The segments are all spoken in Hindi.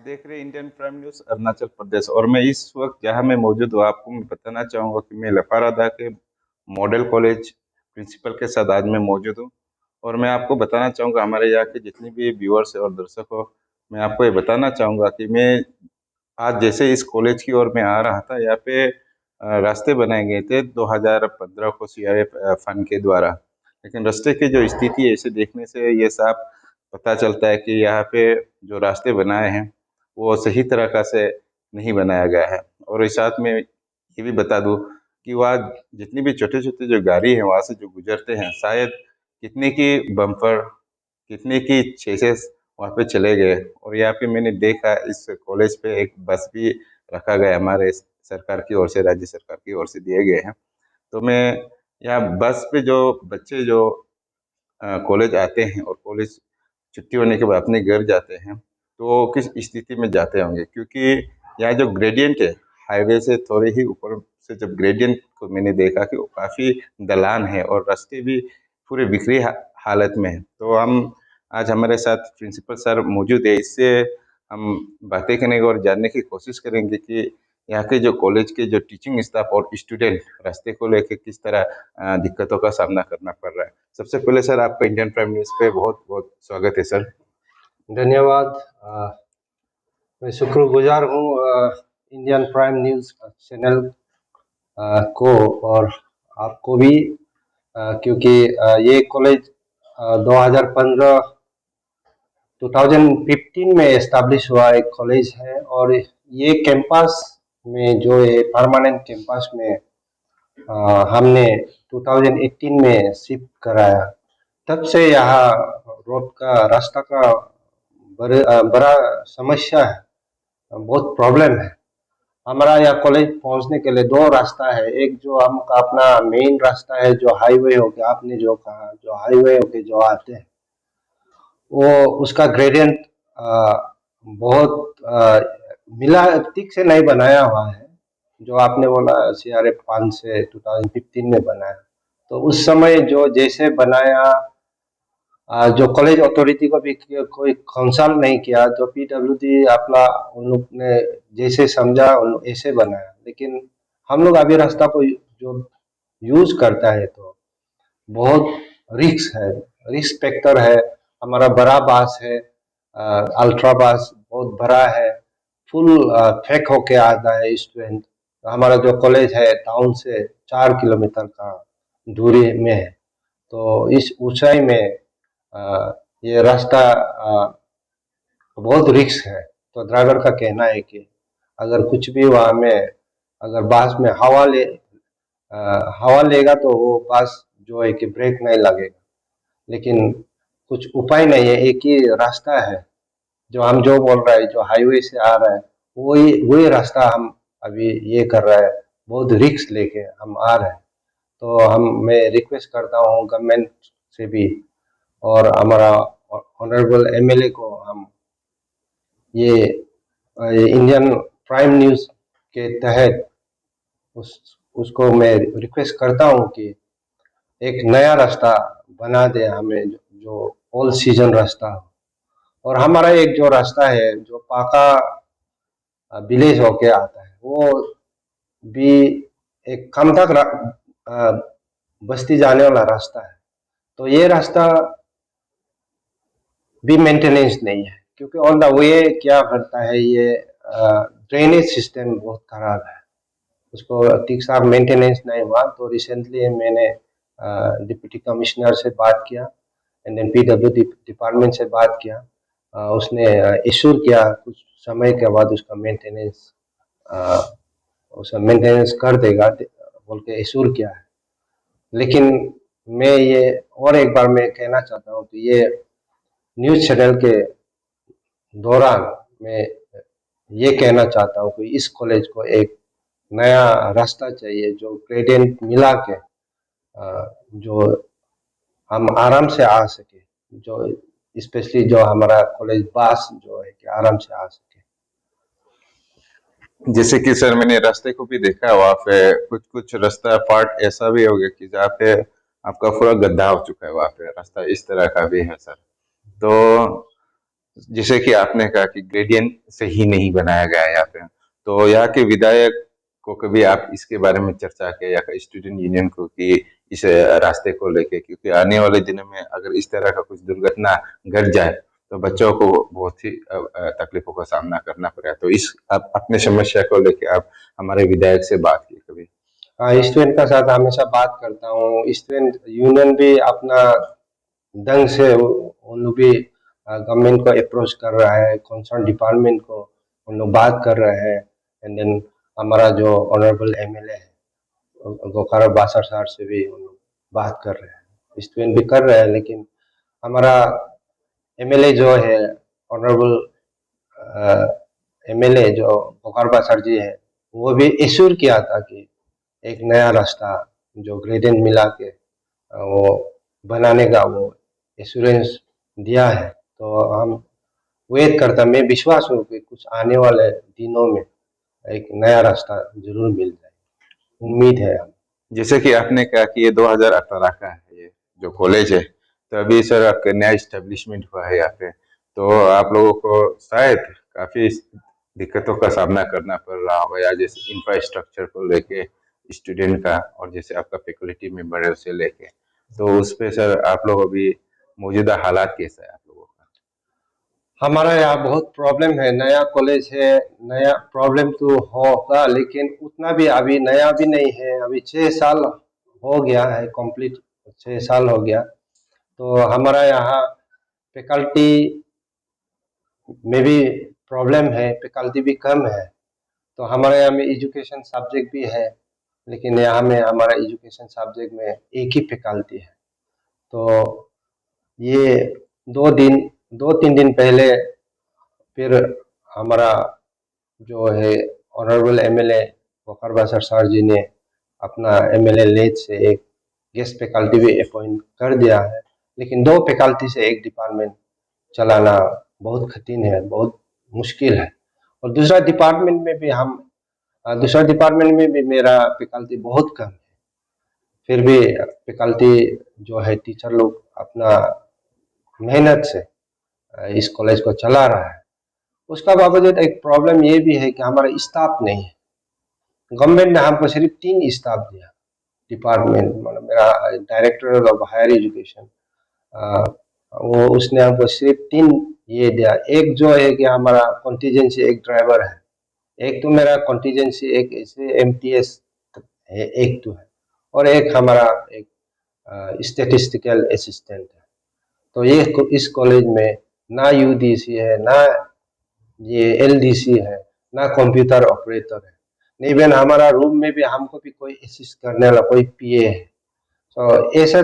देख रहे हैं Indian prime news Arunachal Pradesh. और मैं इस वक्त जहां मैं मौजूद हूँ, आपको मैं बताना चाहूंगा कि मैं लपारादा के मॉडल कॉलेज प्रिंसिपल के साथ आज मैं मौजूद हूँ। और मैं आपको बताना चाहूंगा, हमारे यहाँ के जितने भी व्यूअर्स और दर्शक हो, मैं आपको ये बताना चाहूंगा कि मैं आज जैसे इस कॉलेज की ओर मैं आ रहा था, यहाँ पे रास्ते बनाए गए थे 2015 को सीआरएफ फंड के द्वारा। लेकिन रास्ते की जो स्थिति है, इसे देखने से ये साफ पता चलता है कि यहाँ पे जो रास्ते बनाए हैं वो सही तरीका से नहीं बनाया गया है। और इस साथ में ये भी बता दूं कि वहाँ जितनी भी छोटे छोटे जो गाड़ी है वहाँ से जो गुजरते हैं, शायद कितने की बम्पर, कितने की चेसेस वहाँ पे चले गए। और यहाँ पे मैंने देखा इस कॉलेज पे एक बस भी रखा गया, हमारे सरकार की ओर से, राज्य सरकार की ओर से दिए गए हैं। तो मैं यहाँ बस पे जो बच्चे जो कॉलेज आते हैं और कॉलेज छुट्टी होने के बाद अपने घर जाते हैं, तो वो किस स्थिति में जाते होंगे, क्योंकि यहाँ जो ग्रेडियंट है, हाईवे से थोड़े ही ऊपर से जब ग्रेडियंट को मैंने देखा कि वो काफ़ी ढलान है और रास्ते भी पूरे बिखरी हालत में है। तो हम आज हमारे साथ प्रिंसिपल सर मौजूद है, इससे हम बातें करने की और जानने की कोशिश करेंगे कि यहाँ के जो कॉलेज के जो टीचिंग स्टाफ और स्टूडेंट रास्ते को लेकर किस तरह दिक्कतों का सामना करना पड़ रहा है। सबसे पहले सर, आपका इंडियन प्राइम न्यूज पे बहुत बहुत स्वागत है सर। धन्यवाद। मैं शुक्रगुजार हूँ इंडियन प्राइम न्यूज़ चैनल को और आपको भी, क्योंकि ये कॉलेज 2015 में एस्टैब्लिश हुआ एक कॉलेज है। और ये कैंपस में जो है परमानेंट कैंपस में हमने 2018 में शिफ्ट कराया। तब से यहाँ रोड का रास्ता का बड़ा समस्या है, बहुत प्रॉब्लम है। हमारा यहाँ कॉलेज पहुँचने के लिए दो रास्ता है। एक जो हम अपना मेन रास्ता है, जो हाईवे होके, आपने जो कहा, जो हाईवे होके जो आते हैं, वो उसका ग्रेडियंट बहुत मिला ठीक से नहीं बनाया हुआ है। जो आपने बोला सीआरएफ 5 से 2015 में बनाया, तो उस समय जो जैसे बनाया, जो कॉलेज अथॉरिटी को भी कोई कंसल्ट नहीं किया, जो पीडब्ल्यूडी अपना उन लोग ने जैसे समझा ऐसे बनाया। लेकिन हम लोग अभी रास्ता को जो यूज करता है तो बहुत रिस्क है, रिस्क फैक्टर है। हमारा बड़ा बस है, अल्ट्रा बस बहुत बड़ा है, फुल पैक होके आता है स्टूडेंट। हमारा जो कॉलेज है टाउन से 4 किलोमीटर का दूरी में है, तो इस ऊंचाई में ये रास्ता बहुत रिस्क है। तो ड्राइवर का कहना है कि अगर कुछ भी वहाँ में, अगर बस में हवा लेगा तो वो बस जो है कि ब्रेक नहीं लगेगा। लेकिन कुछ उपाय नहीं है, एक ही रास्ता है जो हम जो बोल रहे हैं, जो हाईवे से आ रहा है, वही रास्ता हम अभी ये कर रहा है। बहुत रिस्क लेके हम आ रहे हैं। तो मैं रिक्वेस्ट करता हूँ गवर्नमेंट से भी और हमारा ऑनरेबल एमएलए को, हम ये इंडियन प्राइम न्यूज़ के तहत उसको मैं रिक्वेस्ट करता हूँ कि एक नया रास्ता बना दे हमें, जो ऑल सीजन रास्ता हो। और हमारा एक जो रास्ता है जो पाका विलेज होके आता है, वो भी एक कम तक बस्ती जाने वाला रास्ता है। तो ये रास्ता भी मेंटेनेंस नहीं है, क्योंकि ऑन द वे क्या करता है, ये ड्रेनेज सिस्टम बहुत खराब है, उसको ठीक से मेंटेनेंस नहीं हुआ। तो रिसेंटली मैंने डिप्टी कमिश्नर से बात किया, एंड देन पीडब्ल्यू डिपार्टमेंट से बात किया। उसने इशूर किया, कुछ समय के बाद उसका मेंटेनेंस कर देगा बोल के इशूर किया है। लेकिन मैं ये और एक बार मैं कहना चाहता हूँ कि ये न्यूज़ चैनल के दौरान मैं ये कहना चाहता हूँ कि इस कॉलेज को एक नया रास्ता चाहिए, जो ग्रेडियंट मिला के जो हम आराम से आ सके, जो स्पेशली जो हमारा कॉलेज बस जो है कि आराम से आ सके। जैसे कि सर, मैंने रास्ते को भी देखा, वहाँ पे कुछ कुछ रास्ता पार्ट ऐसा भी हो गया कि जहाँ पे आपका पूरा गड्ढा हो चुका है, वहाँ पे रास्ता इस तरह का भी है सर। तो जैसे कि आपने कहा कि ग्रेडियंट सही नहीं बनाया गया है यहाँ पे, तो यहाँ के विधायक को कभी आप इसके बारे में चर्चा किया या स्टूडेंट यूनियन को कि इस रास्ते को लेके, क्योंकि आने वाले दिनों में अगर इस तरह का कुछ दुर्घटना घट जाए तो बच्चों को बहुत ही तकलीफों का सामना करना पड़ेगा। तो इस आप अपने समस्या को लेके आप हमारे विधायक से बात की कभी? हाँ, स्टूडेंट का साथ हमेशा बात करता हूँ। स्टूडेंट यूनियन भी अपना ढंग से उन लोग भी गवर्नमेंट को अप्रोच कर रहा है, कंसर्न डिपार्टमेंट को उन लोग बात कर रहे हैं। एंड देन हमारा जो ऑनरेबल एमएलए है गोकारा बासर सर से भी उन लोग बात कर रहे हैं, स्टूडेंट भी कर रहे हैं। लेकिन हमारा एमएलए जो है ऑनरेबल एमएलए जो गोकारा बासर जी है, वो भी एश्योर किया था कि एक नया रास्ता जो ग्रेडियंट मिला के वो बनाने का वो एश्योरेंस दिया है। तो हम वेट करता, मैं विश्वास हूँ कि कुछ आने वाले दिनों में एक नया रास्ता जरूर मिल जाए, उम्मीद है हम। जैसे कि आपने कहा कि ये 2018 का है ये जो कॉलेज है, तो अभी सर आपका नया इस्टेब्लिशमेंट हुआ है यहाँ पे, तो आप लोगों को शायद काफी दिक्कतों का सामना करना पड़ रहा होगा, या जैसे इंफ्रास्ट्रक्चर को लेके स्टूडेंट का, और जैसे आपका फैकल्टी मेंबर है उसे लेके, तो उस पे सर आप लोग अभी मौजूदा हालात कैसा है आप लोगों का? हमारा यहाँ बहुत प्रॉब्लम है, नया कॉलेज है, नया प्रॉब्लम तो होगा, लेकिन उतना भी अभी नया भी नहीं है। अभी 6 साल हो गया है कंप्लीट, 6 साल हो गया। तो हमारा यहाँ फैकल्टी में भी प्रॉब्लम है, फैकल्टी भी कम है। तो हमारे यहाँ में एजुकेशन सब्जेक्ट भी है, लेकिन यहाँ में हमारा एजुकेशन सब्जेक्ट में एक ही फैकल्टी है। तो ये 2 3 दिन पहले फिर हमारा जो है ऑनरेबल एमएलए वकार बासर सर जी ने अपना एमएलए लेज से एक गेस्ट फैकल्टी भी अपॉइंट कर दिया है। लेकिन 2 फैकल्टी से एक डिपार्टमेंट चलाना बहुत कठिन है, बहुत मुश्किल है। और दूसरा डिपार्टमेंट में भी मेरा फैकल्टी बहुत कम है। फिर भी फैकल्टी जो है टीचर लोग अपना मेहनत से इस कॉलेज को चला रहा है। उसका बावजूद एक प्रॉब्लम ये भी है कि हमारा स्टाफ नहीं है। गवर्नमेंट ने हमको सिर्फ 3 स्टाफ दिया, डिपार्टमेंट मतलब मेरा डायरेक्टर ऑफ हायर एजुकेशन, वो उसने हमको सिर्फ 3 ये दिया। एक जो है कि हमारा कॉन्टीजेंसी एक ड्राइवर है, एक तो मेरा कॉन्टीजेंसी एक ऐसे एमटीएस है, एक तो है, और एक हमारा एक स्टेटिस्टिकल असिस्टेंट है। तो ये इस कॉलेज में ना यूडीसी है, ना ये एलडीसी है, ना कंप्यूटर ऑपरेटर है। नहीं इवन हमारा रूम में भी हमको भी कोई असिस्ट करने वाला कोई पीए है। तो ऐसा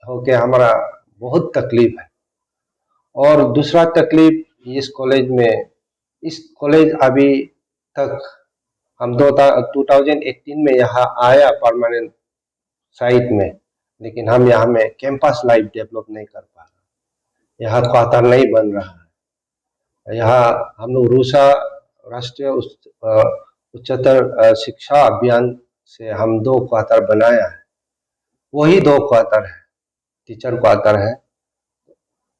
हो के हमारा बहुत तकलीफ है। और दूसरा तकलीफ इस कॉलेज में, इस कॉलेज अभी तक हम 2018 में यहाँ आया परमानेंट साइट में, लेकिन हम यहाँ में कैंपस लाइफ डेवलप नहीं कर पा रहे। यहाँ क्वार्टर नहीं बन रहा है। यहाँ हम लोग रूसा राष्ट्रीय उच्चतर शिक्षा अभियान से हम 2 क्वार्टर बनाया है, वही 2 क्वार्टर है, टीचर क्वार्टर है।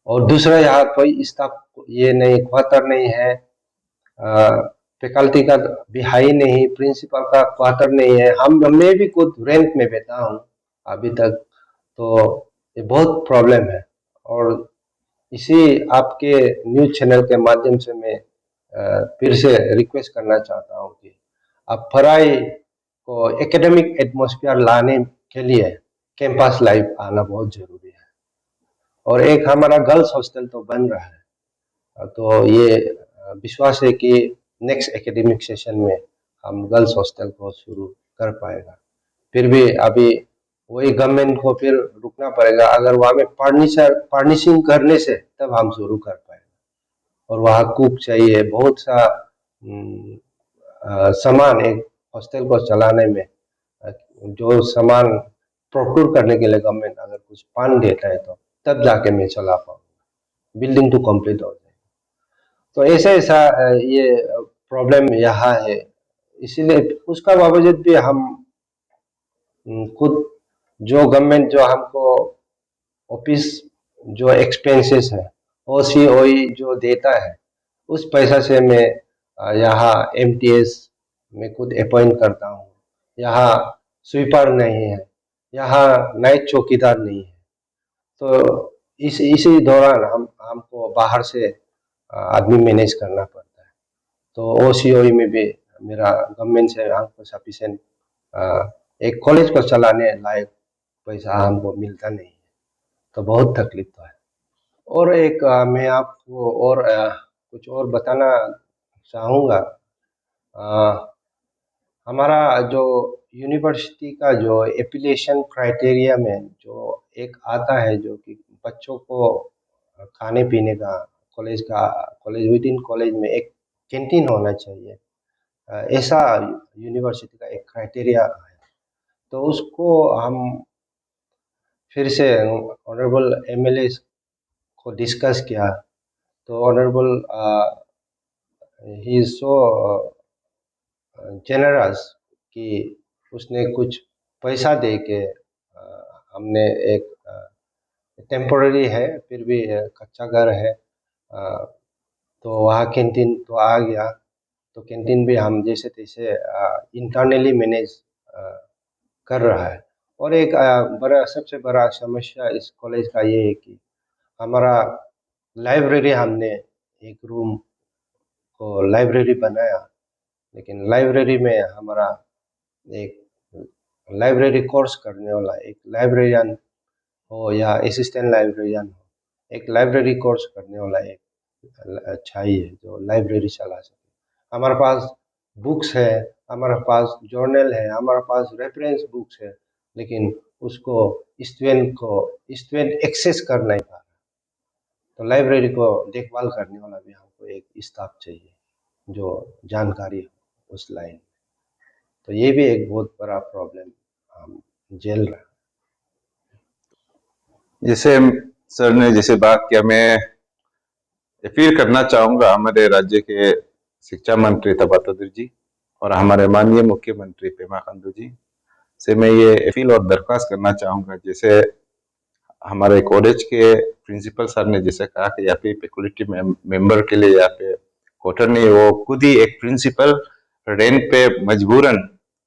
और दूसरा यहाँ कोई स्टाफ ये नहीं, क्वार्टर नहीं है, फैकल्टी का भी हाई नहीं, प्रिंसिपल का क्वार्टर नहीं है। मैं भी खुद रेंट में बैठा हूँ अभी तक। तो ये बहुत प्रॉब्लम है। और इसी आपके न्यूज़ चैनल के माध्यम से मैं फिर से रिक्वेस्ट करना चाहता हूँ कि आप पढ़ाई को एकेडमिक एटमॉस्फेयर लाने के लिए कैंपस लाइफ आना बहुत जरूरी है। और एक हमारा गर्ल्स हॉस्टल तो बन रहा है, तो ये विश्वास है कि नेक्स्ट एकेडमिक सेशन में हम गर्ल्स हॉस्टल को शुरू कर पाएगा। फिर भी अभी वही गवर्नमेंट को फिर रुकना पड़ेगा, अगर वहाँ में फर्निशिंग करने से तब हम शुरू कर पाएंगे। और वहाँ कुक चाहिए, बहुत सा सामान एक हॉस्टल को चलाने में जो सामान प्रोक्योर करने के लिए गवर्नमेंट अगर कुछ फंड देता है तो तब जाके मैं चला पाऊंगा, बिल्डिंग तो कंप्लीट हो जाए। तो ऐसा ये प्रॉब्लम यहाँ है। इसीलिए उसका बावजूद भी हम खुद जो गवर्नमेंट जो हमको ऑफिस जो एक्सपेंसेस है OCOE जो देता है उस पैसा से मैं यहाँ MTS में खुद अपॉइंट करता हूँ। यहाँ स्वीपर नहीं है, यहाँ नाइट चौकीदार नहीं है। तो इसी दौरान हमको बाहर से आदमी मैनेज करना पड़ता है। तो OCOE में भी मेरा गवर्नमेंट से हमको सफिशेंट एक कॉलेज को चलाने लायक पैसा हमको मिलता नहीं है, तो बहुत तकलीफ तो है। और एक मैं आपको और कुछ और बताना चाहूँगा। हमारा जो यूनिवर्सिटी का जो एप्लीकेशन क्राइटेरिया में जो एक आता है, जो कि बच्चों को खाने पीने का कॉलेज विद इन कॉलेज में एक कैंटीन होना चाहिए, ऐसा यूनिवर्सिटी का एक क्राइटेरिया है। तो उसको हम फिर से ऑनरेबल MLA को डिस्कस किया, तो honourable he is so generous कि उसने कुछ पैसा दे के हमने एक टेम्पोररी है, फिर भी कच्चा घर है, तो वहाँ कैंटीन तो आ गया। तो कैंटीन भी हम जैसे तैसे इंटरनली मैनेज कर रहा है। और एक सबसे बड़ा समस्या इस कॉलेज का ये है कि हमारा लाइब्रेरी, हमने एक रूम को लाइब्रेरी बनाया, लेकिन लाइब्रेरी में हमारा एक लाइब्रेरी कोर्स करने वाला एक लाइब्रेरियन हो या असिस्टेंट लाइब्रेरियन हो, एक लाइब्रेरी कोर्स करने वाला एक चाहिए जो लाइब्रेरी चला सके। हमारे पास बुक्स है, हमारे पास जर्नल है, हमारे पास रेफरेंस बुक्स है, लेकिन उसको स्टूडेंट एक्सेस कर नहीं पा रहा। तो लाइब्रेरी को देखभाल करने वाला भी हमको एक स्टाफ चाहिए जो जानकारी हो उस लाइन में। तो ये भी एक बहुत बड़ा प्रॉब्लम हम झेल रहे हैं। जैसे सर ने जैसे बात किया, मैं अपील करना चाहूंगा हमारे राज्य के शिक्षा मंत्री तबातुर जी और हमारे माननीय मुख्यमंत्री पेमा खांडू जी से मैं ये अपील और दरख्वास्त करना चाहूंगा। जैसे हमारे कॉलेज के प्रिंसिपल सर ने जैसे कहा कि यहाँ पे फैकल्टी मेंबर के लिए यहाँ पे क्वार्टर नहीं, वो खुद ही एक प्रिंसिपल रेंट पे मजबूरन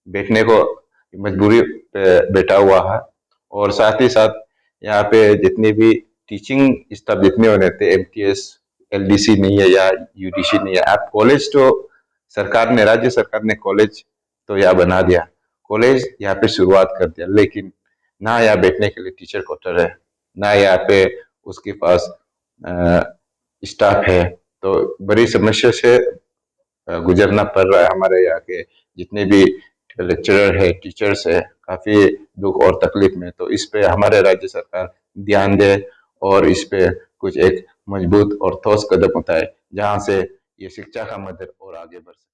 बैठने को मजबूरी पे बैठा हुआ है। और साथ ही साथ यहाँ पे जितने भी टीचिंग स्टाफ जितने होने थे, MTS LDC नहीं है या UDC नहीं है। आप कॉलेज तो सरकार ने, राज्य सरकार ने कॉलेज तो यहाँ बना दिया, कॉलेज यहाँ पे शुरुआत कर दिया, लेकिन ना यहाँ बैठने के लिए टीचर क्वार्टर है, ना यहाँ पे उसके पास स्टाफ है। तो बड़ी समस्या से गुजरना पड़ रहा है हमारे यहाँ के जितने भी लेक्चरर है, टीचर्स है, काफी दुख और तकलीफ में। तो इस पे हमारे राज्य सरकार ध्यान दे और इस पे कुछ एक मजबूत और ठोस कदम उठाए, जहाँ से ये शिक्षा का मदद और आगे बढ़ सके।